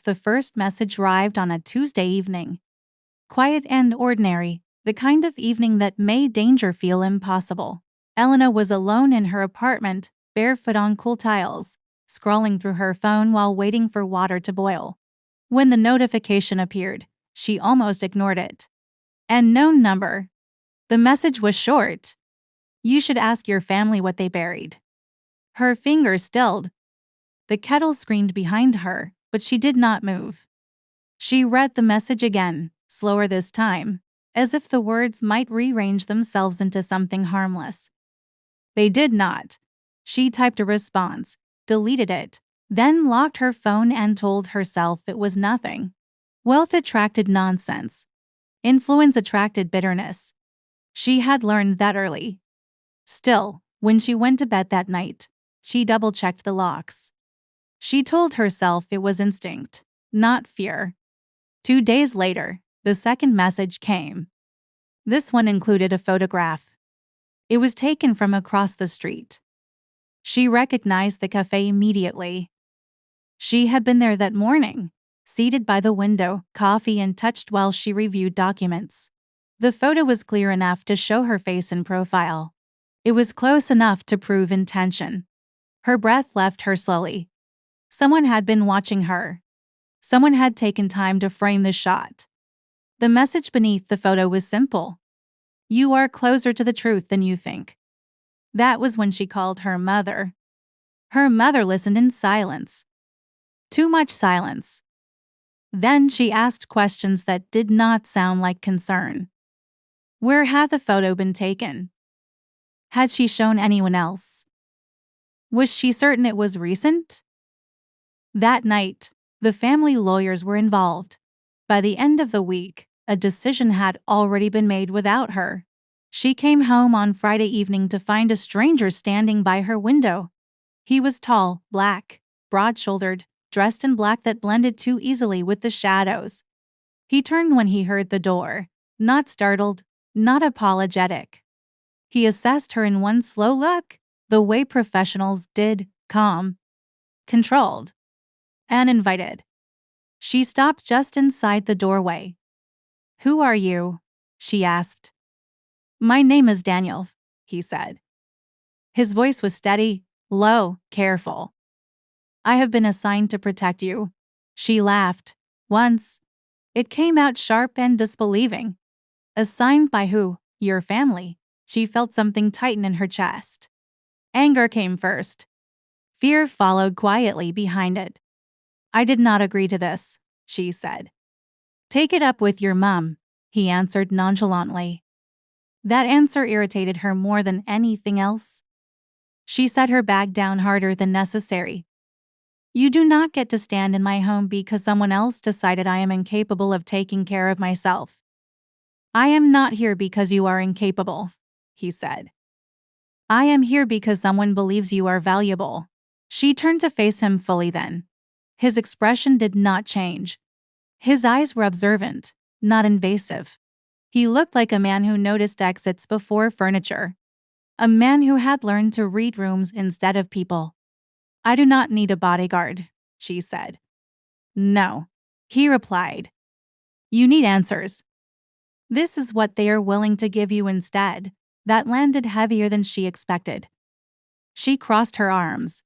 the first message arrived on a Tuesday evening. Quiet and ordinary, the kind of evening that made danger feel impossible. Elena was alone in her apartment, barefoot on cool tiles, scrolling through her phone while waiting for water to boil. When the notification appeared, she almost ignored it. Unknown number. The message was short. You should ask your family what they buried. Her fingers stilled. The kettle screamed behind her, but she did not move. She read the message again, slower this time, as if the words might rearrange themselves into something harmless. They did not. She typed a response, deleted it, then locked her phone and told herself it was nothing. Wealth attracted nonsense. Influence attracted bitterness. She had learned that early. Still, when she went to bed that night, she double-checked the locks. She told herself it was instinct, not fear. 2 days later, the second message came. This one included a photograph. It was taken from across the street. She recognized the cafe immediately. She had been there that morning, seated by the window, coffee untouched while she reviewed documents. The photo was clear enough to show her face in profile. It was close enough to prove intention. Her breath left her slowly. Someone had been watching her. Someone had taken time to frame the shot. The message beneath the photo was simple. You are closer to the truth than you think. That was when she called her mother. Her mother listened in silence. Too much silence. Then she asked questions that did not sound like concern. Where had the photo been taken? Had she shown anyone else? Was she certain it was recent? That night, the family lawyers were involved. By the end of the week, a decision had already been made without her. She came home on Friday evening to find a stranger standing by her window. He was tall, black, broad-shouldered, dressed in black that blended too easily with the shadows. He turned when he heard the door, not startled, not apologetic. He assessed her in one slow look, the way professionals did, calm, controlled, and invited. She stopped just inside the doorway. Who are you? She asked. My name is Daniel, he said. His voice was steady, low, careful. I have been assigned to protect you. She laughed. Once. It came out sharp and disbelieving. Assigned by who? Your family. She felt something tighten in her chest. Anger came first. Fear followed quietly behind it. I did not agree to this, she said. Take it up with your mom, he answered nonchalantly. That answer irritated her more than anything else. She set her bag down harder than necessary. You do not get to stand in my home because someone else decided I am incapable of taking care of myself. I am not here because you are incapable, he said. I am here because someone believes you are valuable. She turned to face him fully then. His expression did not change. His eyes were observant, not invasive. He looked like a man who noticed exits before furniture. A man who had learned to read rooms instead of people. I do not need a bodyguard, she said. No, he replied. You need answers. This is what they are willing to give you instead. That landed heavier than she expected. She crossed her arms.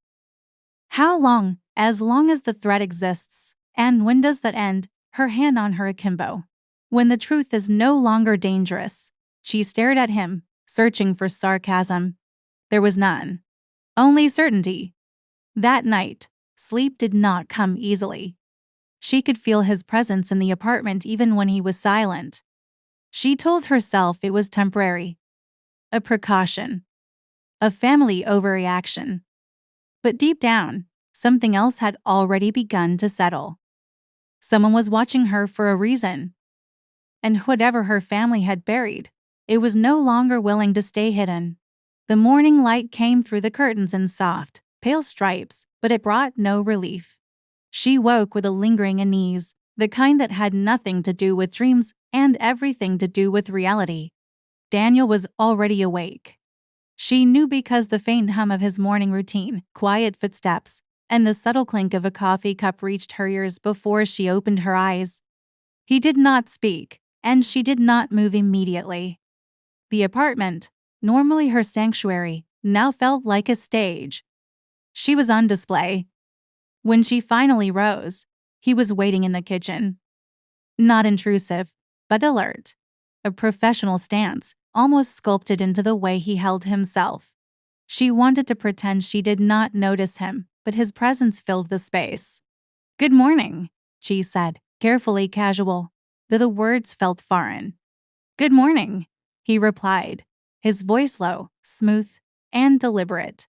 How long? As long as the threat exists. And when does that end? Her hand on her akimbo. When the truth is no longer dangerous. She stared at him, searching for sarcasm. There was none. Only certainty. That night, sleep did not come easily. She could feel his presence in the apartment even when he was silent. She told herself it was temporary. A precaution. A family overreaction. But deep down, something else had already begun to settle. Someone was watching her for a reason. And whatever her family had buried, it was no longer willing to stay hidden. The morning light came through the curtains in soft, pale stripes, but it brought no relief. She woke with a lingering unease, the kind that had nothing to do with dreams and everything to do with reality. Daniel was already awake. She knew because the faint hum of his morning routine, quiet footsteps, and the subtle clink of a coffee cup reached her ears before she opened her eyes. He did not speak, and she did not move immediately. The apartment, normally her sanctuary, now felt like a stage. She was on display. When she finally rose, he was waiting in the kitchen. Not intrusive, but alert. A professional stance, almost sculpted into the way he held himself. She wanted to pretend she did not notice him, but his presence filled the space. "Good morning," she said, carefully casual, though the words felt foreign. "Good morning," he replied, his voice low, smooth, and deliberate.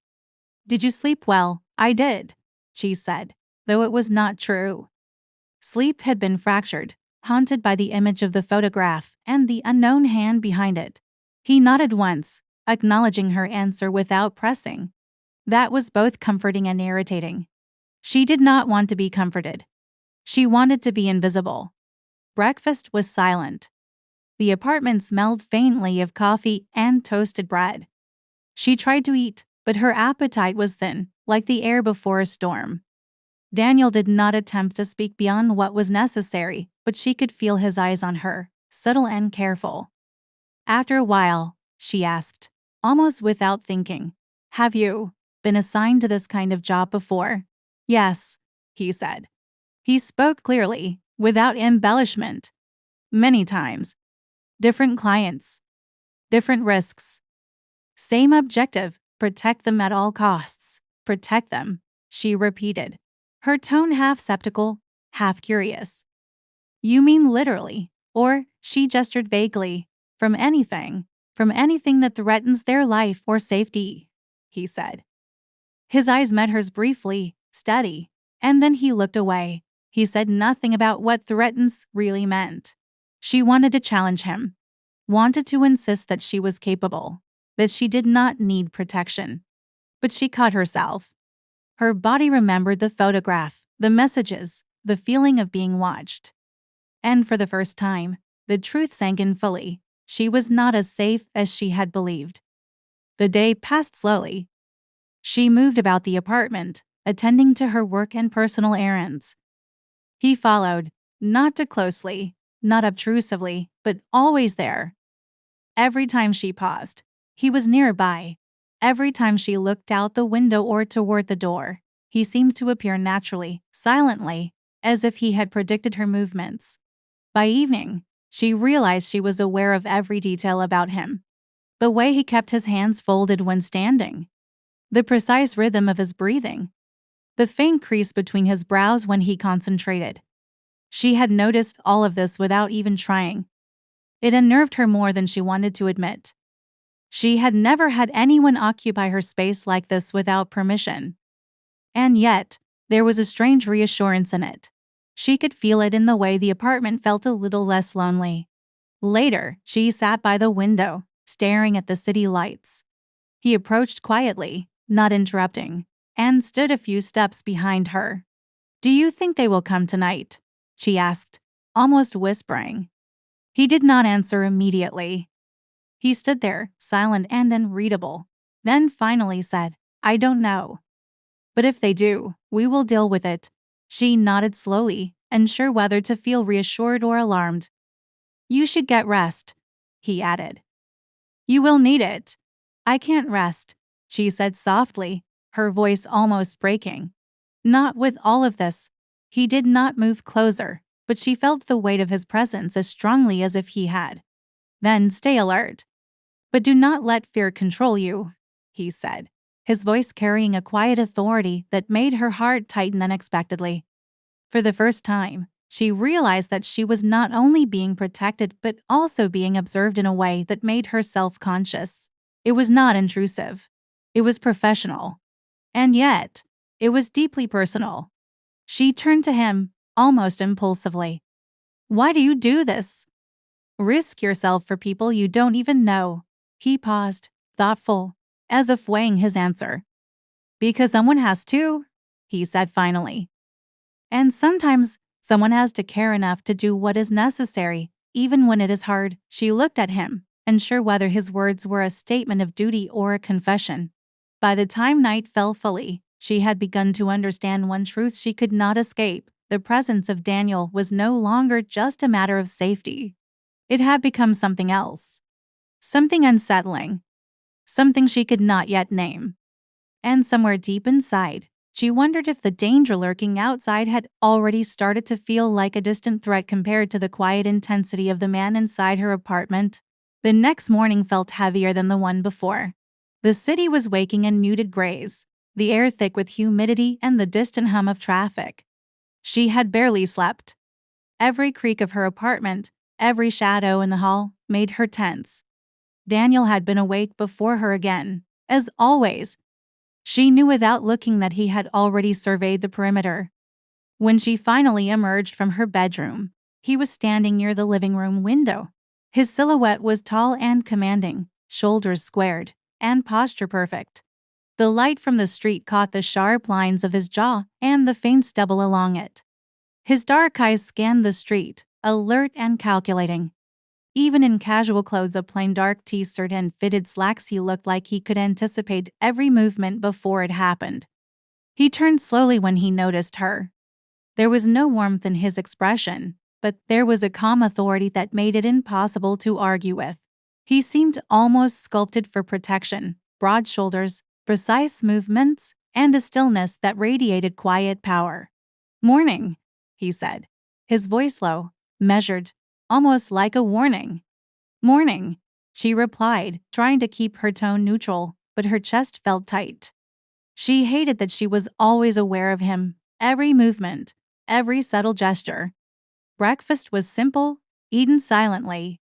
"Did you sleep well?" "I did," she said, though it was not true. Sleep had been fractured, haunted by the image of the photograph and the unknown hand behind it. He nodded once, acknowledging her answer without pressing. That was both comforting and irritating. She did not want to be comforted. She wanted to be invisible. Breakfast was silent. The apartment smelled faintly of coffee and toasted bread. She tried to eat, but her appetite was thin, like the air before a storm. Daniel did not attempt to speak beyond what was necessary, but she could feel his eyes on her, subtle and careful. After a while, she asked, almost without thinking, "Have you been assigned to this kind of job before?" "Yes," he said. He spoke clearly, without embellishment. "Many times. Different clients. Different risks. Same objective, protect them at all costs. Protect them," she repeated, her tone half skeptical, half curious. "You mean literally?" Or, she gestured vaguely, from anything that threatens their life or safety," he said. His eyes met hers briefly, steady, and then he looked away. He said nothing about what threatens really meant. She wanted to challenge him, wanted to insist that she was capable, that she did not need protection. But she caught herself. Her body remembered the photograph, the messages, the feeling of being watched. And for the first time, the truth sank in fully. She was not as safe as she had believed. The day passed slowly. She moved about the apartment, attending to her work and personal errands. He followed, not too closely, not obtrusively, but always there. Every time she paused, he was nearby. Every time she looked out the window or toward the door, he seemed to appear naturally, silently, as if he had predicted her movements. By evening, she realized she was aware of every detail about him. The way he kept his hands folded when standing, the precise rhythm of his breathing, the faint crease between his brows when he concentrated. She had noticed all of this without even trying. It unnerved her more than she wanted to admit. She had never had anyone occupy her space like this without permission. And yet, there was a strange reassurance in it. She could feel it in the way the apartment felt a little less lonely. Later, she sat by the window, staring at the city lights. He approached quietly, not interrupting, and stood a few steps behind her. "Do you think they will come tonight?" she asked, almost whispering. He did not answer immediately. He stood there, silent and unreadable, then finally said, "I don't know. But if they do, we will deal with it." She nodded slowly, unsure whether to feel reassured or alarmed. "You should get rest," he added. "You will need it." "I can't rest," she said softly, her voice almost breaking. "Not with all of this." He did not move closer, but she felt the weight of his presence as strongly as if he had. "Then stay alert. But do not let fear control you," he said, his voice carrying a quiet authority that made her heart tighten unexpectedly. For the first time, she realized that she was not only being protected but also being observed in a way that made her self-conscious. It was not intrusive. It was professional. And yet, it was deeply personal. She turned to him, almost impulsively. "Why do you do this? Risk yourself for people you don't even know." He paused, thoughtful, as if weighing his answer. "Because someone has to," he said finally. "And sometimes someone has to care enough to do what is necessary, even when it is hard." She looked at him, unsure whether his words were a statement of duty or a confession. By the time night fell fully, She had begun to understand one truth she could not escape. The presence of Daniel was no longer just a matter of safety. It had become something else. Something unsettling. Something she could not yet name. And somewhere deep inside, she wondered if the danger lurking outside had already started to feel like a distant threat compared to the quiet intensity of the man inside her apartment. The next morning felt heavier than the one before. The city was waking in muted grays, the air thick with humidity and the distant hum of traffic. She had barely slept. Every creak of her apartment, every shadow in the hall, made her tense. Daniel had been awake before her again. As always, she knew without looking that he had already surveyed the perimeter. When she finally emerged from her bedroom, he was standing near the living room window. His silhouette was tall and commanding, shoulders squared, and posture perfect. The light from the street caught the sharp lines of his jaw and the faint stubble along it. His dark eyes scanned the street, alert and calculating. Even in casual clothes, a plain dark t-shirt and fitted slacks, he looked like he could anticipate every movement before it happened. He turned slowly when he noticed her. There was no warmth in his expression, but there was a calm authority that made it impossible to argue with. He seemed almost sculpted for protection, broad shoulders, precise movements, and a stillness that radiated quiet power. "Morning," he said, his voice low, measured, almost like a warning. "Morning," she replied, trying to keep her tone neutral, but her chest felt tight. She hated that she was always aware of him, every movement, every subtle gesture. Breakfast was simple, eaten silently.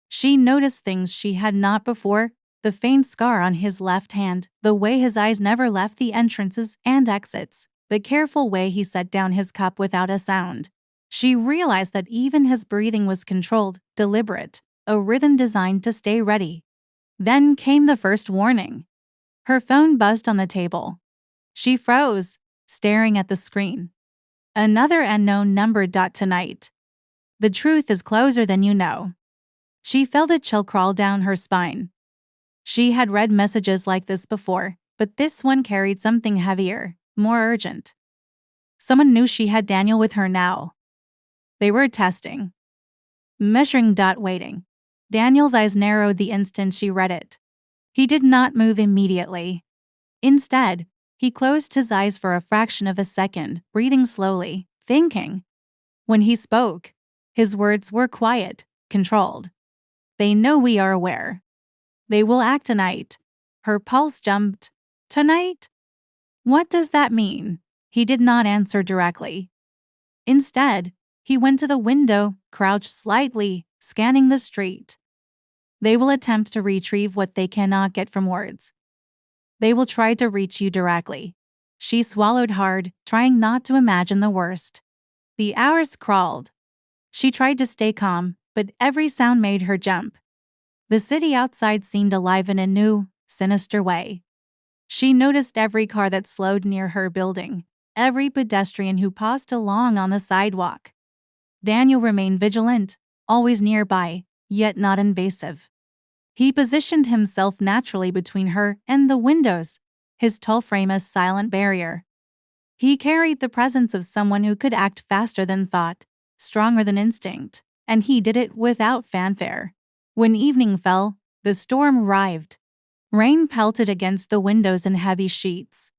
She noticed things she had not before: the faint scar on his left hand, the way his eyes never left the entrances and exits, the careful way he set down his cup without a sound. She realized that even his breathing was controlled, deliberate, a rhythm designed to stay ready. Then came the first warning. Her phone buzzed on the table. She froze, staring at the screen. Another unknown number. Tonight. The truth is closer than you know. She felt a chill crawl down her spine. She had read messages like this before, but this one carried something heavier, more urgent. Someone knew she had Daniel with her now. They were testing. Measuring. Waiting. Daniel's eyes narrowed the instant she read it. He did not move immediately. Instead, he closed his eyes for a fraction of a second, breathing slowly, thinking. When he spoke, his words were quiet, controlled. "They know we are aware. They will act tonight." Her pulse jumped. "Tonight? What does that mean?" He did not answer directly. Instead, he went to the window, crouched slightly, scanning the street. "They will attempt to retrieve what they cannot get from words. They will try to reach you directly." She swallowed hard, trying not to imagine the worst. The hours crawled. She tried to stay calm, but every sound made her jump. The city outside seemed alive in a new, sinister way. She noticed every car that slowed near her building, every pedestrian who paused along on the sidewalk. Daniel remained vigilant, always nearby, yet not invasive. He positioned himself naturally between her and the windows, his tall frame a silent barrier. He carried the presence of someone who could act faster than thought, stronger than instinct, and he did it without fanfare. When evening fell, the storm arrived. Rain pelted against the windows in heavy sheets.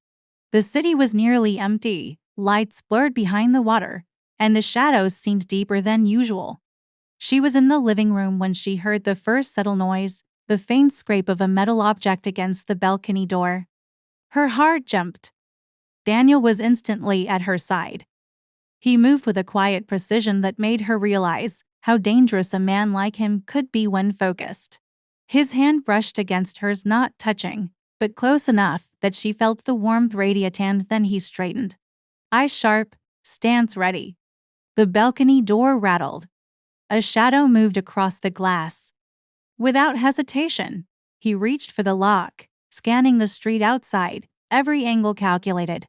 The city was nearly empty, lights blurred behind the water, and the shadows seemed deeper than usual. She was in the living room when she heard the first subtle noise, the faint scrape of a metal object against the balcony door. Her heart jumped. Daniel was instantly at her side. He moved with a quiet precision that made her realize how dangerous a man like him could be when focused. His hand brushed against hers, not touching, but close enough that she felt the warmth radiate, and then he straightened. Eyes sharp, stance ready. The balcony door rattled. A shadow moved across the glass. Without hesitation, he reached for the lock, scanning the street outside, every angle calculated.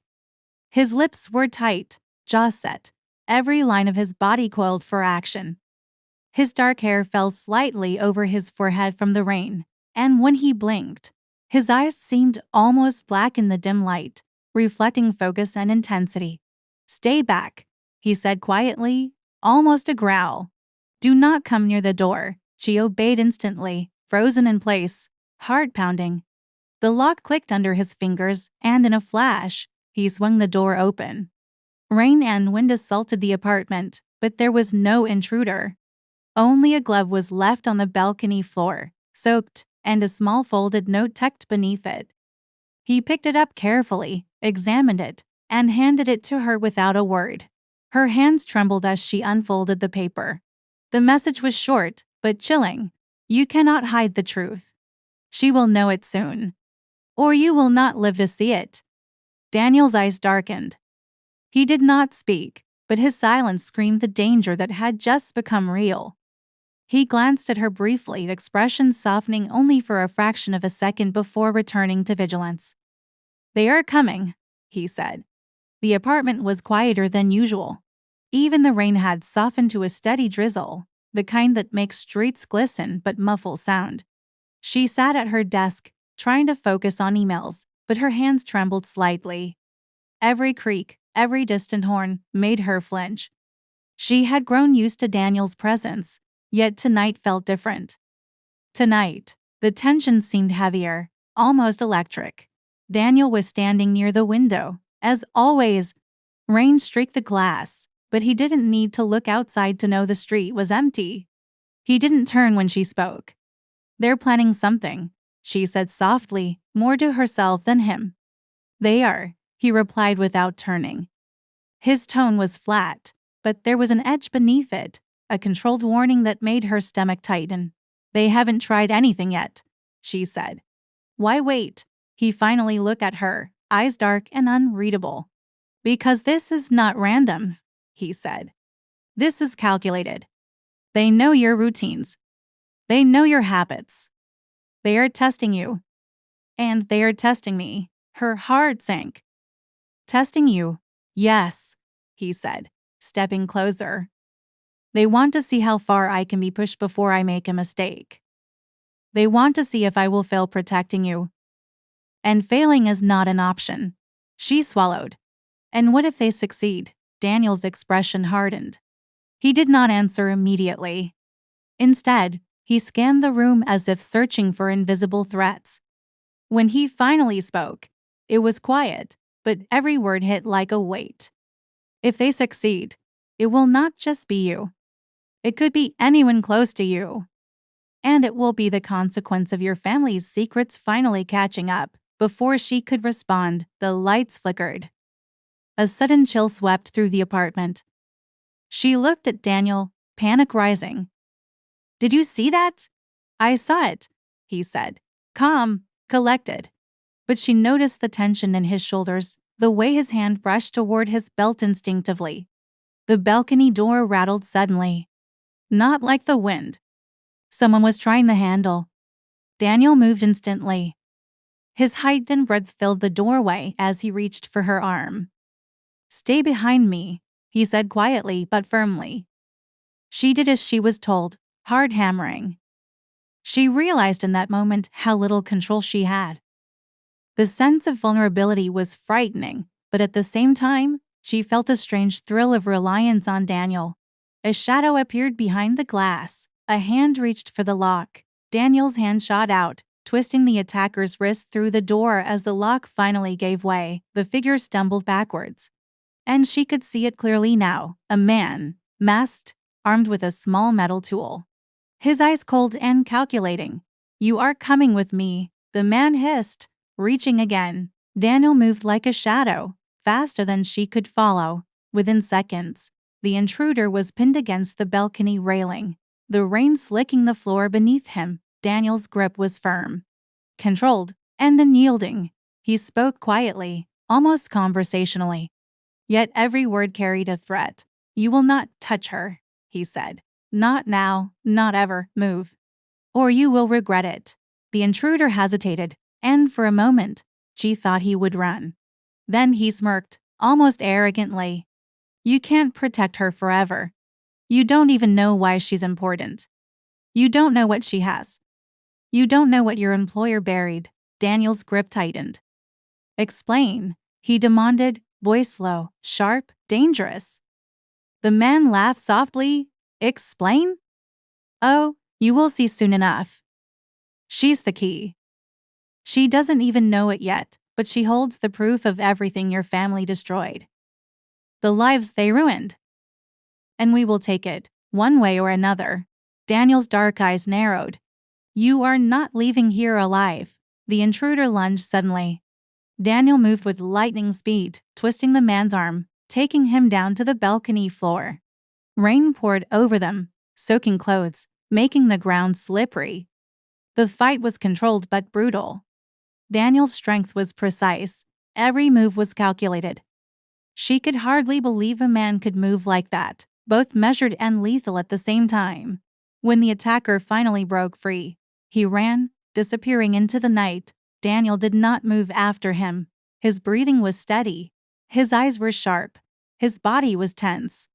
His lips were tight, jaw set, every line of his body coiled for action. His dark hair fell slightly over his forehead from the rain, and when he blinked, his eyes seemed almost black in the dim light, reflecting focus and intensity. "Stay back," he said quietly, almost a growl. "Do not come near the door." She obeyed instantly, frozen in place, heart pounding. The lock clicked under his fingers, and in a flash, he swung the door open. Rain and wind assaulted the apartment, but there was no intruder. Only a glove was left on the balcony floor, soaked, and a small folded note tucked beneath it. He picked it up carefully, examined it, and handed it to her without a word. Her hands trembled as she unfolded the paper. The message was short, but chilling. "You cannot hide the truth. She will know it soon. Or you will not live to see it." Daniel's eyes darkened. He did not speak, but his silence screamed the danger that had just become real. He glanced at her briefly, expression softening only for a fraction of a second before returning to vigilance. "They are coming," he said. The apartment was quieter than usual. Even the rain had softened to a steady drizzle, the kind that makes streets glisten but muffles sound. She sat at her desk, trying to focus on emails, but her hands trembled slightly. Every creak, every distant horn, made her flinch. She had grown used to Daniel's presence, yet tonight felt different. Tonight, the tension seemed heavier, almost electric. Daniel was standing near the window. As always, rain streaked the glass, but he didn't need to look outside to know the street was empty. He didn't turn when she spoke. "They're planning something," she said softly, more to herself than him. "They are," he replied without turning. His tone was flat, but there was an edge beneath it, a controlled warning that made her stomach tighten. "They haven't tried anything yet," she said. "Why wait?" He finally looked at her, eyes dark and unreadable. "Because this is not random," he said. "This is calculated. They know your routines. They know your habits. They are testing you. And they are testing me." Her heart sank. "Testing you?" "Yes," he said, stepping closer. "They want to see how far I can be pushed before I make a mistake. They want to see if I will fail protecting you. And failing is not an option." She swallowed. "And what if they succeed?" Daniel's expression hardened. He did not answer immediately. Instead, he scanned the room as if searching for invisible threats. When he finally spoke, it was quiet, but every word hit like a weight. "If they succeed, it will not just be you. It could be anyone close to you. And it will be the consequence of your family's secrets finally catching up." Before she could respond, the lights flickered. A sudden chill swept through the apartment. She looked at Daniel, panic rising. "Did you see that?" "I saw it," he said, calm, collected. But she noticed the tension in his shoulders, the way his hand brushed toward his belt instinctively. The balcony door rattled suddenly. Not like the wind. Someone was trying the handle. Daniel moved instantly. His height and breadth filled the doorway as he reached for her arm. "Stay behind me," he said quietly but firmly. She did as she was told, hard hammering. She realized in that moment how little control she had. The sense of vulnerability was frightening, but at the same time, she felt a strange thrill of reliance on Daniel. A shadow appeared behind the glass. A hand reached for the lock. Daniel's hand shot out, twisting the attacker's wrist through the door. As the lock finally gave way, the figure stumbled backwards. And she could see it clearly now, a man, masked, armed with a small metal tool. His eyes cold and calculating. "You are coming with me," the man hissed, reaching again. Daniel moved like a shadow, faster than she could follow. Within seconds, the intruder was pinned against the balcony railing, the rain slicking the floor beneath him. Daniel's grip was firm, controlled, and unyielding. He spoke quietly, almost conversationally. Yet every word carried a threat. "You will not touch her," he said. "Not now, not ever. Move, or you will regret it." The intruder hesitated, and for a moment, she thought he would run. Then he smirked, almost arrogantly. "You can't protect her forever. You don't even know why she's important. You don't know what she has. You don't know what your employer buried." Daniel's grip tightened. "Explain," he demanded, voice low, sharp, dangerous. The man laughed softly. Explain? Oh, you will see soon enough. She's the key. She doesn't even know it yet, but she holds the proof of everything your family destroyed. The lives they ruined. And we will take it, one way or another. Daniel's dark eyes narrowed. You are not leaving here alive. The intruder lunged suddenly. Daniel moved with lightning speed, twisting the man's arm, taking him down to the balcony floor. Rain poured over them, soaking clothes, making the ground slippery. The fight was controlled but brutal. Daniel's strength was precise. Every move was calculated. She could hardly believe a man could move like that, both measured and lethal at the same time. When the attacker finally broke free, he ran, disappearing into the night. Daniel did not move after him. His breathing was steady. His eyes were sharp. His body was tense.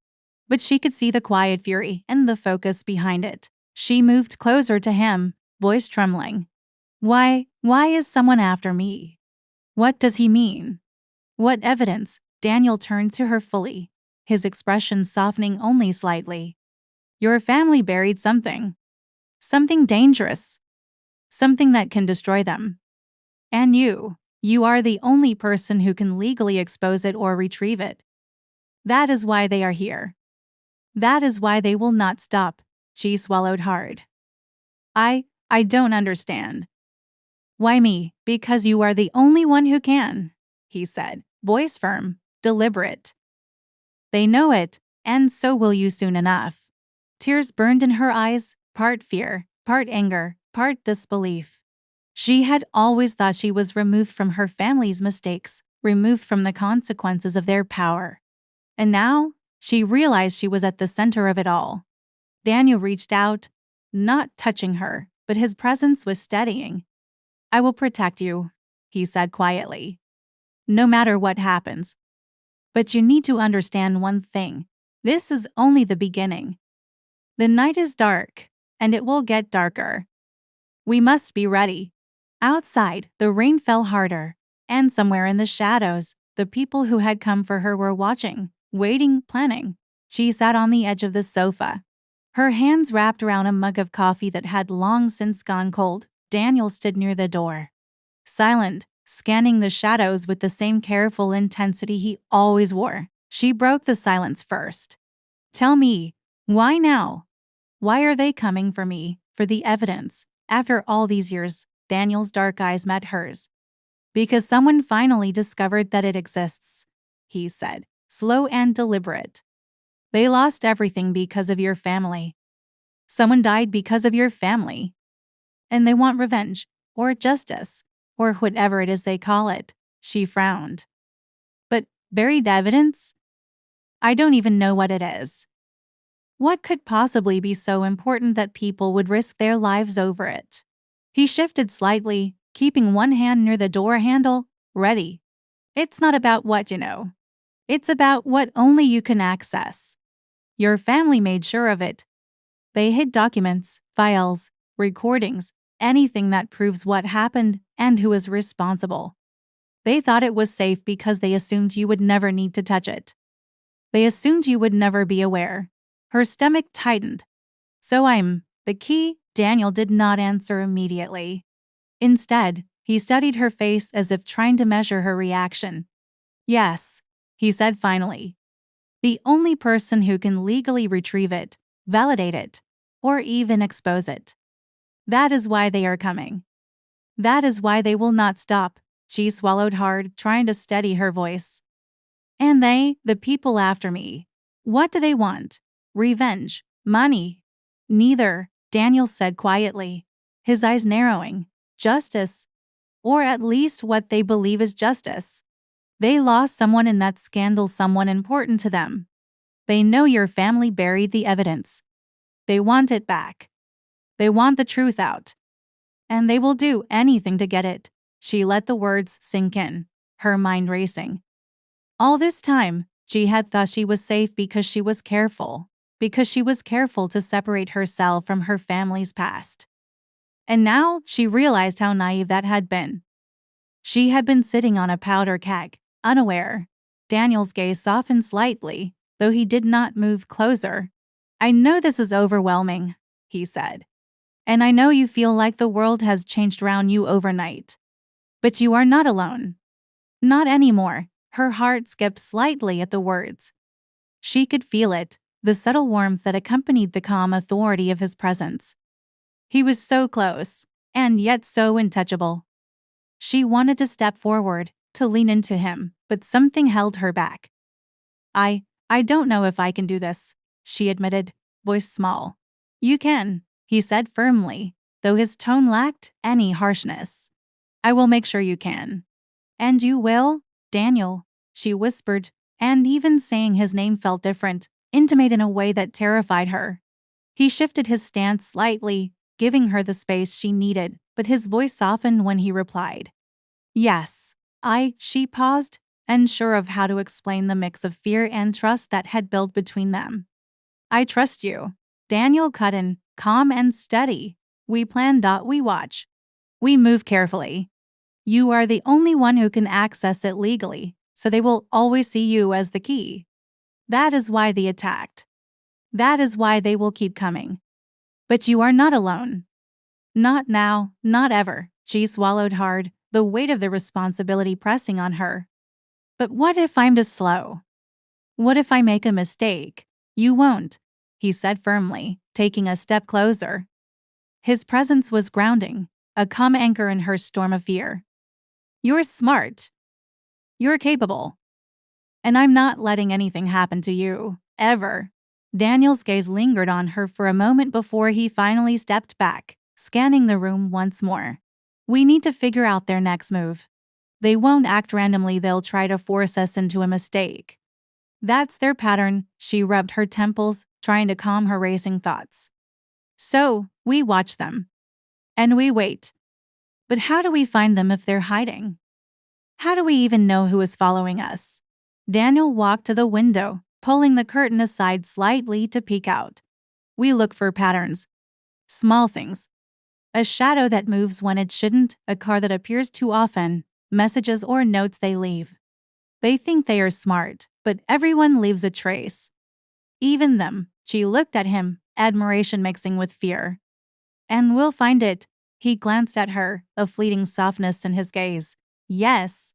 But she could see the quiet fury and the focus behind it. She moved closer to him, voice trembling. Why is someone after me? What does he mean? What evidence? Daniel turned to her fully, his expression softening only slightly. Your family buried something. Something dangerous. Something that can destroy them. And you are the only person who can legally expose it or retrieve it. That is why they are here. That is why they will not stop. She swallowed hard. I don't understand. Why me? Because you are the only one who can, he said, voice firm, deliberate. They know it, and so will you soon enough. Tears burned in her eyes, part fear, part anger, part disbelief. She had always thought she was removed from her family's mistakes, removed from the consequences of their power. And now, she realized she was at the center of it all. Daniel reached out, not touching her, but his presence was steadying. I will protect you, he said quietly. No matter what happens. But you need to understand one thing. This is only the beginning. The night is dark, and it will get darker. We must be ready. Outside, the rain fell harder, and somewhere in the shadows, the people who had come for her were watching, waiting, planning. She sat on the edge of the sofa, her hands wrapped around a mug of coffee that had long since gone cold. Daniel stood near the door, silent, scanning the shadows with the same careful intensity he always wore. She broke the silence first. Tell me, why now? Why are they coming for me, for the evidence? After all these years, Daniel's dark eyes met hers. Because someone finally discovered that it exists, he said, slow and deliberate. They lost everything because of your family. Someone died because of your family. And they want revenge, or justice, or whatever it is they call it. She frowned. But buried evidence? I don't even know what it is. What could possibly be so important that people would risk their lives over it? He shifted slightly, keeping one hand near the door handle, ready. It's not about what you know. It's about what only you can access. Your family made sure of it. They hid documents, files, recordings, anything that proves what happened and who is responsible. They thought it was safe because they assumed you would never need to touch it. They assumed you would never be aware. Her stomach tightened. So I'm the key? Daniel did not answer immediately. Instead, he studied her face as if trying to measure her reaction. Yes, he said finally. The only person who can legally retrieve it, validate it, or even expose it. That is why they are coming. That is why they will not stop. She swallowed hard, trying to steady her voice. And they, the people after me, what do they want? Revenge? Money? Neither, Daniel said quietly, his eyes narrowing. Justice. Or at least what they believe is justice. They lost someone in that scandal, someone important to them. They know your family buried the evidence. They want it back. They want the truth out. And they will do anything to get it. She let the words sink in, her mind racing. All this time, she had thought she was safe because she was careful to separate herself from her family's past. And now she realized how naive that had been. She had been sitting on a powder keg, unaware. Daniel's gaze softened slightly, though he did not move closer. "I know this is overwhelming," he said. "And I know you feel like the world has changed around you overnight. But you are not alone. Not anymore." Her heart skipped slightly at the words. She could feel it, the subtle warmth that accompanied the calm authority of his presence. He was so close, and yet so untouchable. She wanted to step forward, to lean into him, but something held her back. I don't know if I can do this," she admitted, voice small. "You can," he said firmly, though his tone lacked any harshness. "I will make sure you can." "And you will, Daniel," she whispered, and even saying his name felt different, intimate in a way that terrified her. He shifted his stance slightly, giving her the space she needed, but his voice softened when he replied. "Yes, She paused, unsure of how to explain the mix of fear and trust that had built between them. "I trust you." Daniel cut in, calm and steady. "We plan. We watch. We move carefully. You are the only one who can access it legally, so they will always see you as the key. That is why they attacked. That is why they will keep coming. But you are not alone. Not now, not ever." She swallowed hard, the weight of the responsibility pressing on her. "But what if I'm too slow? What if I make a mistake?" "You won't," he said firmly, taking a step closer. His presence was grounding, a calm anchor in her storm of fear. "You're smart. You're capable. And I'm not letting anything happen to you, ever." Daniel's gaze lingered on her for a moment before he finally stepped back, scanning the room once more. "We need to figure out their next move. They won't act randomly, they'll try to force us into a mistake. That's their pattern." She rubbed her temples, trying to calm her racing thoughts. "So, we watch them. And we wait. But how do we find them if they're hiding? How do we even know who is following us?" Daniel walked to the window, pulling the curtain aside slightly to peek out. "We look for patterns. Small things. A shadow that moves when it shouldn't, a car that appears too often, messages or notes they leave. They think they are smart, but everyone leaves a trace. Even them." She looked at him, admiration mixing with fear. "And we'll find it." He glanced at her, a fleeting softness in his gaze. "Yes,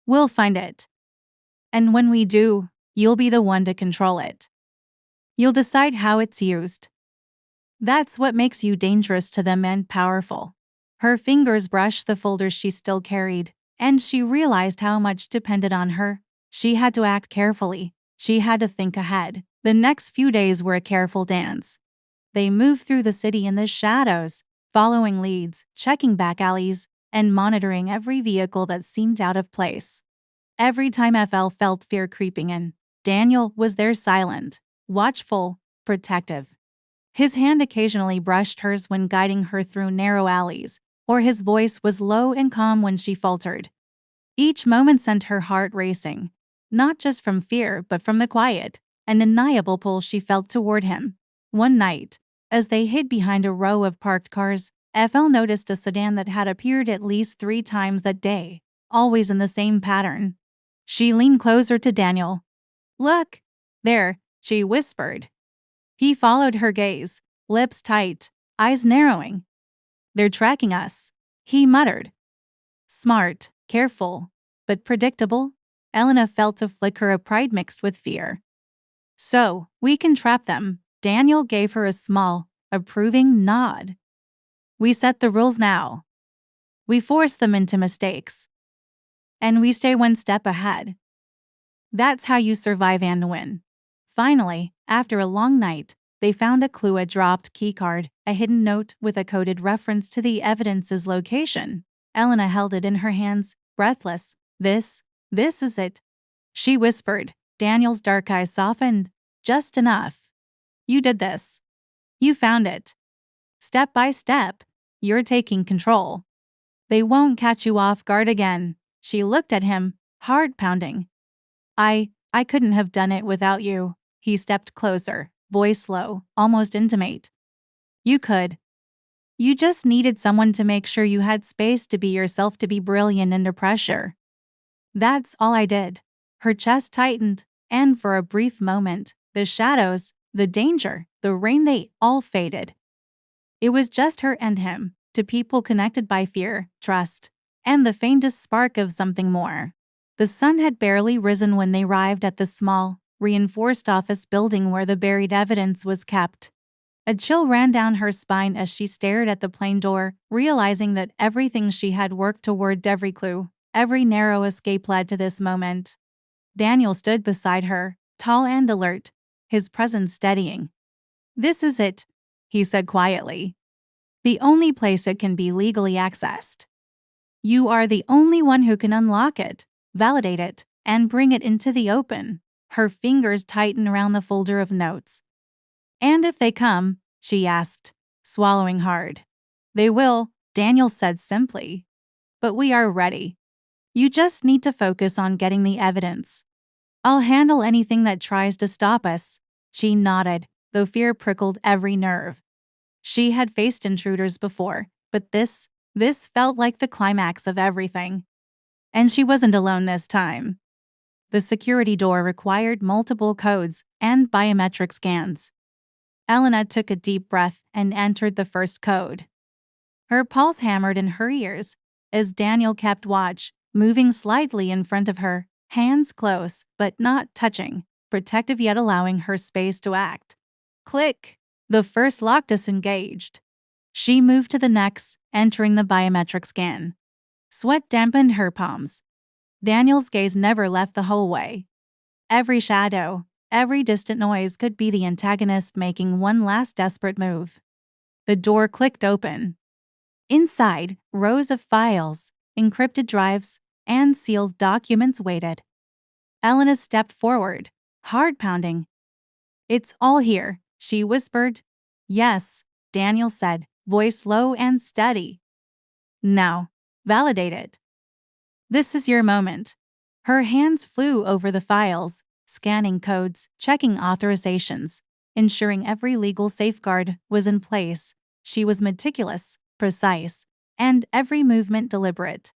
we'll find it. And when we do, you'll be the one to control it. You'll decide how it's used. That's what makes you dangerous to them and powerful." Her fingers brushed the folders she still carried, and she realized how much depended on her. She had to act carefully. She had to think ahead. The next few days were a careful dance. They moved through the city in the shadows, following leads, checking back alleys, and monitoring every vehicle that seemed out of place. Every time FL felt fear creeping in, Daniel was there, silent, watchful, protective. His hand occasionally brushed hers when guiding her through narrow alleys, or his voice was low and calm when she faltered. Each moment sent her heart racing, not just from fear but from the quiet, undeniable pull she felt toward him. One night, as they hid behind a row of parked cars, FL noticed a sedan that had appeared at least 3 times that day, always in the same pattern. She leaned closer to Daniel. "Look, there," she whispered. He followed her gaze, lips tight, eyes narrowing. "They're tracking us," he muttered. "Smart, careful, but predictable." Elena felt a flicker of pride mixed with fear. "So, we can trap them." Daniel gave her a small, approving nod. "We set the rules now. We force them into mistakes. And we stay one step ahead. That's how you survive and win." Finally, after a long night, they found a clue: a dropped keycard, a hidden note with a coded reference to the evidence's location. Elena held it in her hands, breathless. This is it," she whispered. Daniel's dark eyes softened. "Just enough. You did this. You found it. Step by step, you're taking control. They won't catch you off guard again." She looked at him, heart pounding. I couldn't have done it without you." He stepped closer, voice low, almost intimate. "You could. You just needed someone to make sure you had space to be yourself, to be brilliant under pressure." That's all I did. Her chest tightened, and for a brief moment, the shadows, the danger, the rain, they all faded. It was just her and him, two people connected by fear, trust, and the faintest spark of something more. The sun had barely risen when they arrived at the small, reinforced office building where the buried evidence was kept. A chill ran down her spine as she stared at the plain door, realizing that everything she had worked toward, every clue, every narrow escape led to this moment. Daniel stood beside her, tall and alert, his presence steadying. "This is it," he said quietly. "The only place it can be legally accessed. You are the only one who can unlock it, validate it, and bring it into the open." Her fingers tightened around the folder of notes. "And if they come?" she asked, swallowing hard. "They will," Daniel said simply. "But we are ready. You just need to focus on getting the evidence. I'll handle anything that tries to stop us." She nodded, though fear prickled every nerve. She had faced intruders before, but this felt like the climax of everything. And she wasn't alone this time. The security door required multiple codes and biometric scans. Elena took a deep breath and entered the first code. Her pulse hammered in her ears as Daniel kept watch, moving slightly in front of her, hands close but not touching, protective yet allowing her space to act. Click! The first lock disengaged. She moved to the next, entering the biometric scan. Sweat dampened her palms. Daniel's gaze never left the hallway. Every shadow, every distant noise could be the antagonist making one last desperate move. The door clicked open. Inside, rows of files, encrypted drives, and sealed documents waited. Elena stepped forward, heart pounding. "It's all here," she whispered. "Yes," Daniel said, voice low and steady. "Now, validate it. This is your moment." Her hands flew over the files, scanning codes, checking authorizations, ensuring every legal safeguard was in place. She was meticulous, precise, and every movement deliberate.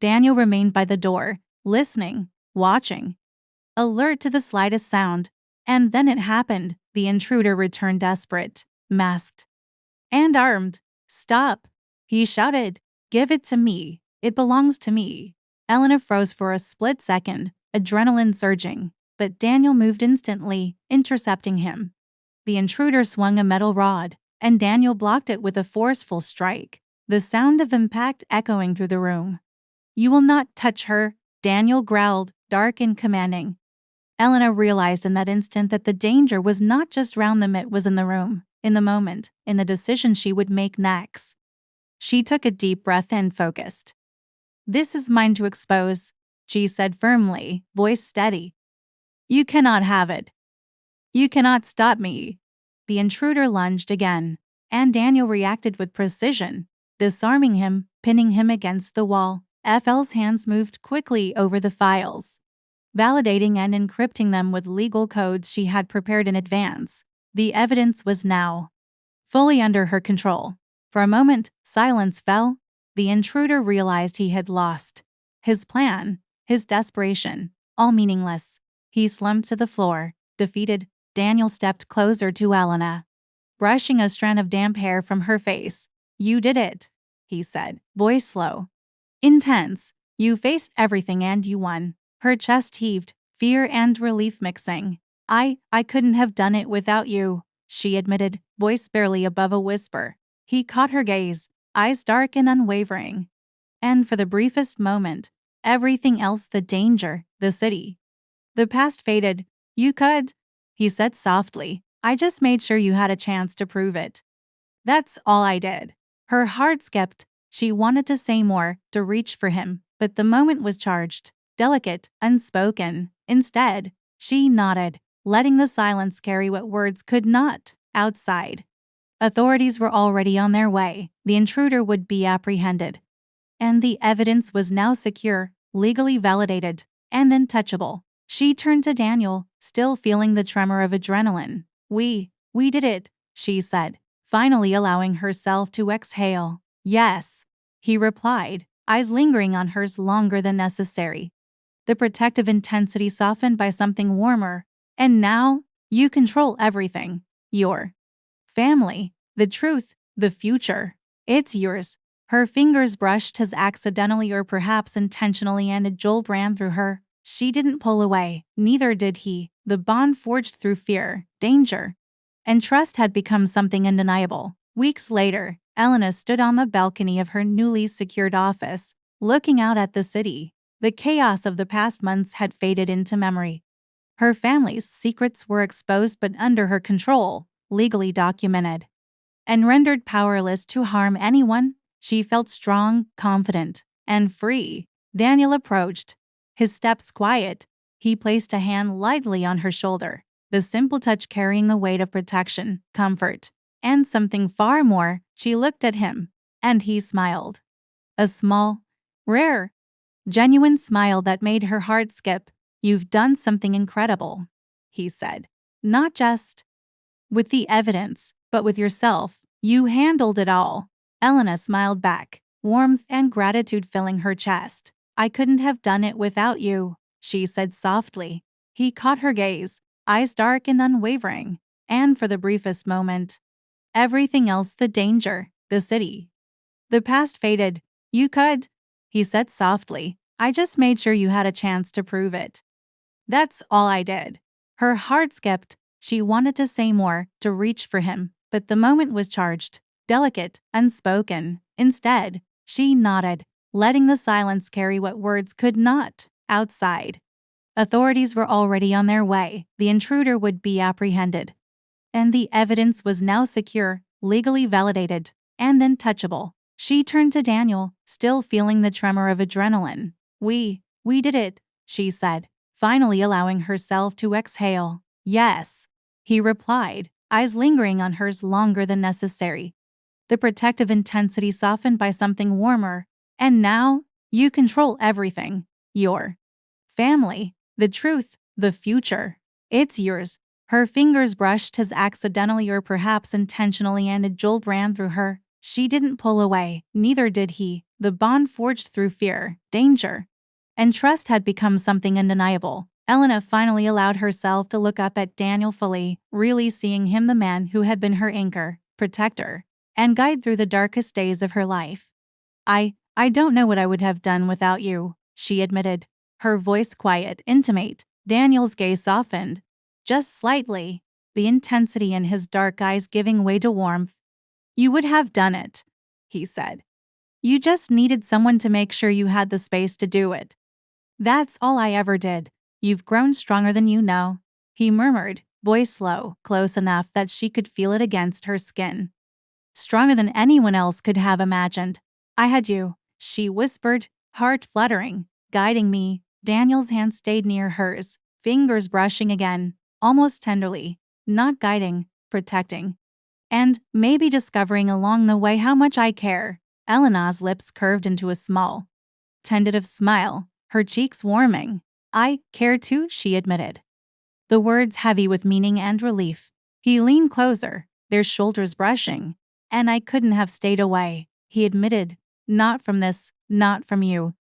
Daniel remained by the door, listening, watching, alert to the slightest sound. And then it happened. The intruder returned desperate, masked, and armed. "Stop!" he shouted. "Give it to me. It belongs to me." Elena froze for a split second, adrenaline surging, but Daniel moved instantly, intercepting him. The intruder swung a metal rod, and Daniel blocked it with a forceful strike, the sound of impact echoing through the room. "You will not touch her," Daniel growled, dark and commanding. Elena realized in that instant that the danger was not just round them, it was in the room, in the moment, in the decision she would make next. She took a deep breath and focused. "This is mine to expose," she said firmly, voice steady. "You cannot have it. You cannot stop me." The intruder lunged again, and Daniel reacted with precision, disarming him, pinning him against the wall. FL's hands moved quickly over the files, validating and encrypting them with legal codes she had prepared in advance. The evidence was now fully under her control. For a moment, silence fell. The intruder realized he had lost. His plan, his desperation, all meaningless. He slumped to the floor, defeated. Daniel stepped closer to Elena, brushing a strand of damp hair from her face. "You did it," he said, voice low, intense. "You faced everything and you won." Her chest heaved, fear and relief mixing. I couldn't have done it without you," she admitted, voice barely above a whisper. He caught her gaze, eyes dark and unwavering. And for the briefest moment, everything else, the danger, the city, the past faded. "You could," he said softly. "I just made sure you had a chance to prove it. That's all I did." Her heart skipped. She wanted to say more, to reach for him, but the moment was charged, delicate, unspoken. Instead, she nodded, letting the silence carry what words could not. Outside, authorities were already on their way. The intruder would be apprehended, and the evidence was now secure, legally validated, and untouchable. She turned to Daniel, still feeling the tremor of adrenaline. We did it," she said, finally allowing herself to exhale. "Yes," he replied, eyes lingering on hers longer than necessary. the protective intensity softened by something warmer. And now, you control everything. Your family, the truth, the future. It's yours. Her fingers brushed his accidentally or perhaps intentionally, and a jolt ran through her. She didn't pull away, neither did he. The bond forged through fear, danger, and trust had become something undeniable. Weeks later, Elena stood on the balcony of her newly secured office, looking out at the city. The chaos of the past months had faded into memory. Her family's secrets were exposed but under her control, legally documented, and rendered powerless to harm anyone. She felt strong, confident, and free. Daniel approached, his steps quiet. He placed a hand lightly on her shoulder, the simple touch carrying the weight of protection, comfort, and something far more. She looked at him, and he smiled. A small, rare, genuine smile that made her heart skip. "You've done something incredible," he said. "Not just with the evidence, but with yourself. You handled it all." Elena smiled back, warmth and gratitude filling her chest. "I couldn't have done it without you," she said softly. He caught her gaze, eyes dark and unwavering, and for the briefest moment, everything else, the danger, the city, the past faded. "You could," he said softly. "I just made sure you had a chance to prove it. That's all I did." Her heart skipped. She wanted to say more, to reach for him, but the moment was charged, delicate, unspoken. Instead, she nodded, letting the silence carry what words could not. Outside, authorities were already on their way. The intruder would be apprehended, and the evidence was now secure, legally validated, and untouchable. She turned to Daniel, still feeling the tremor of adrenaline. We did it," she said, finally allowing herself to exhale. "Yes," he replied, eyes lingering on hers longer than necessary. The protective intensity softened by something warmer. "And now, you control everything. Your family, the truth, the future. It's yours." Her fingers brushed his accidentally or perhaps intentionally, and a jolt ran through her. She didn't pull away, neither did he. The bond forged through fear, danger, and trust had become something undeniable. Elena finally allowed herself to look up at Daniel fully, really seeing him, the man who had been her anchor, protector, and guide through the darkest days of her life. I don't know what I would have done without you," she admitted, her voice quiet, intimate. Daniel's gaze softened, just slightly, the intensity in his dark eyes giving way to warmth. "You would have done it," he said. "You just needed someone to make sure you had the space to do it. That's all I ever did. You've grown stronger than you know," he murmured, voice low, close enough that she could feel it against her skin. "Stronger than anyone else could have imagined. I had you," she whispered, heart fluttering, guiding me. Daniel's hand stayed near hers, fingers brushing again, almost tenderly, not guiding, protecting. "And maybe discovering along the way how much I care." Elena's lips curved into a small, tentative smile, her cheeks warming. "I care too," she admitted, the words heavy with meaning and relief. He leaned closer, their shoulders brushing. "And I couldn't have stayed away," he admitted. "Not from this, not from you."